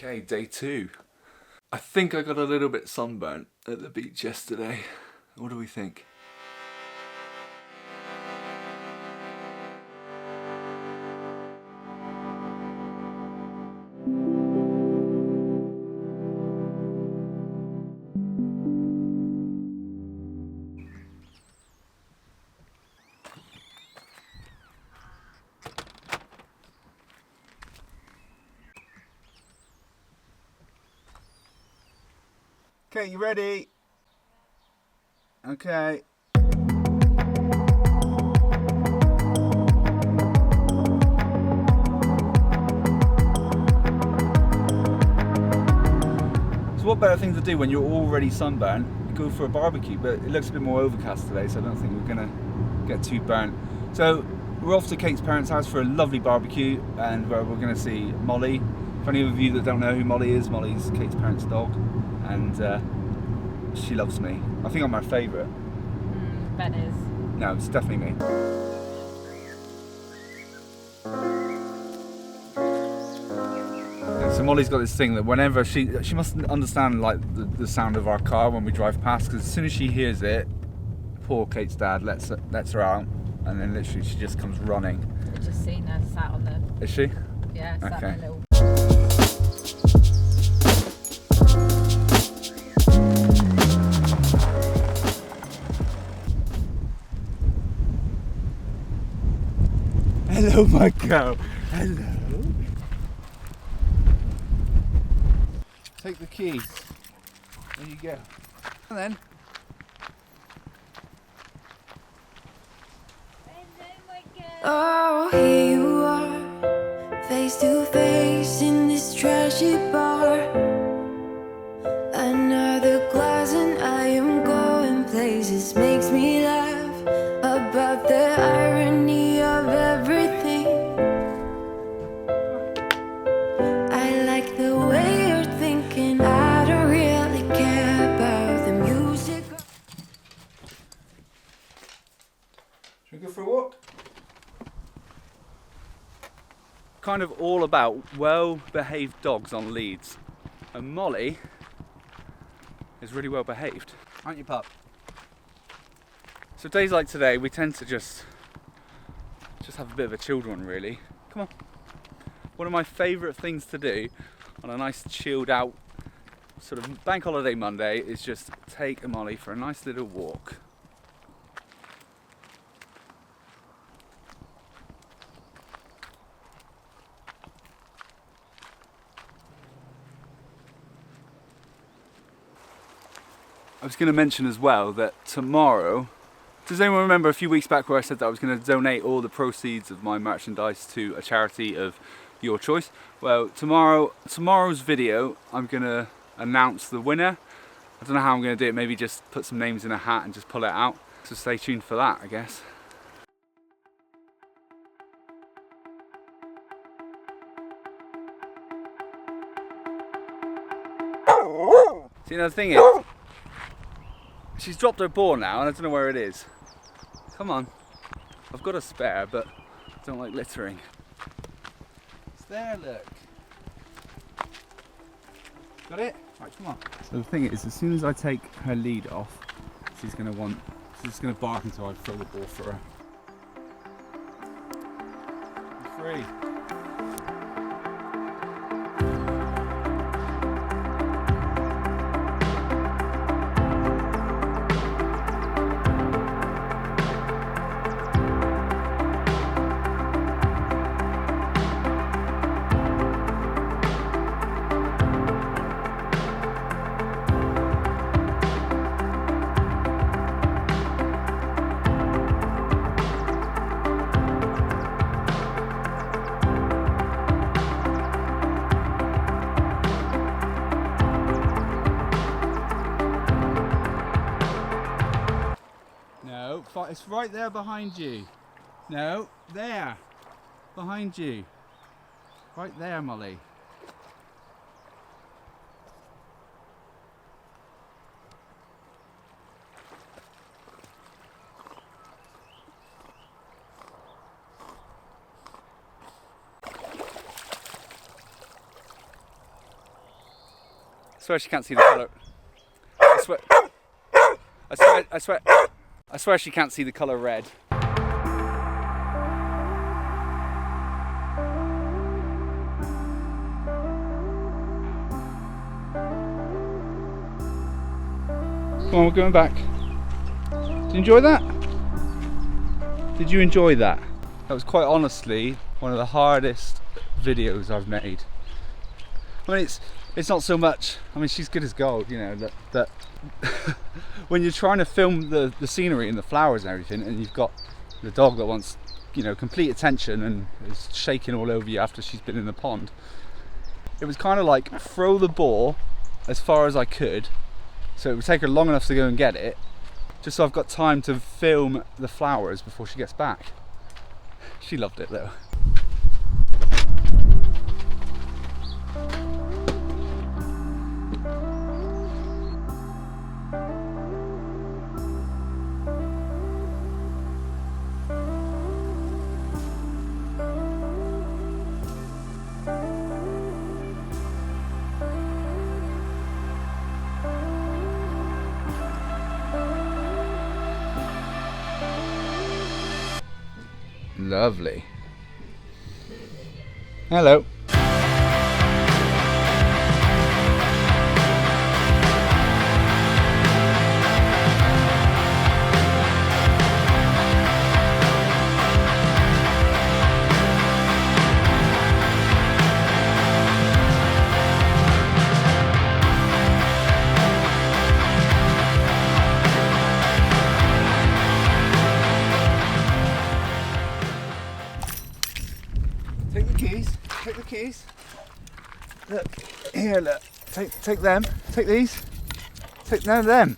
Okay, day 2. I think I got a little bit sunburnt at the beach yesterday. What do we think? Okay, you ready? Okay. So what better thing to do when you're already sunburnt? Go for a barbecue, but it looks a bit more overcast today, so I don't think we're gonna get too burnt. So we're off to Kate's parents' house for a lovely barbecue, and where we're gonna see Molly. For any of you that don't know who Molly is, Molly's Kate's parents' dog, and she loves me. I think I'm her favourite. Ben is. No, it's definitely me. So Molly's got this thing that whenever she must understand like the sound of our car when we drive past, because as soon as she hears it, poor Kate's dad lets her out, and then literally she just comes running. I've just seen her sat on the... Is she? Yeah, sat Okay. on a little... Hello, my girl. Hello. Take the keys. There you go. And then. Oh, here you are, face to face in this trashy bar. Another glass and I am going places. Makes me laugh about the irony of everything. I like the way you're thinking. I don't really care about the music. Should we go for a walk? Kind of all about well-behaved dogs on leads, and Molly is really well behaved, aren't you, pup? So days like today, we tend to just have a bit of a chilled one, really. Come on. One of my favourite things to do on a nice chilled out sort of bank holiday Monday is just take Molly for a nice little walk. I was going to mention as well that tomorrow, does anyone remember a few weeks back where I said that I was going to donate all the proceeds of my merchandise to a charity of your choice? Well, tomorrow's video, I'm going to announce the winner. I don't know how I'm going to do it, maybe just put some names in a hat and just pull it out. So stay tuned for that, I guess. See, now the thing is, she's dropped her ball now and I don't know where it is. Come on. I've got a spare, but I don't like littering. It's there, look. Got it? Right, come on. So the thing is, as soon as I take her lead off, she's gonna bark until I throw the ball for her. You're free. It's right there behind you. No, there. Behind you. Right there, Molly. swear she can't see the colour. I swear she can't see the colour red. Come on, we're going back. Did you enjoy that? Did you enjoy that? That was quite honestly one of the hardest videos I've made. I mean, it's not so much, I mean, she's good as gold, you know, that when you're trying to film the scenery and the flowers and everything, and you've got the dog that wants, you know, complete attention and is shaking all over you after she's been in the pond. It was kind of like throw the ball as far as I could, so it would take her long enough to go and get it, just so I've got time to film the flowers before she gets back. She loved it though. Lovely. Hello. Take the keys. Take the keys. Look, here, look. Take them. Take these. Take none of them.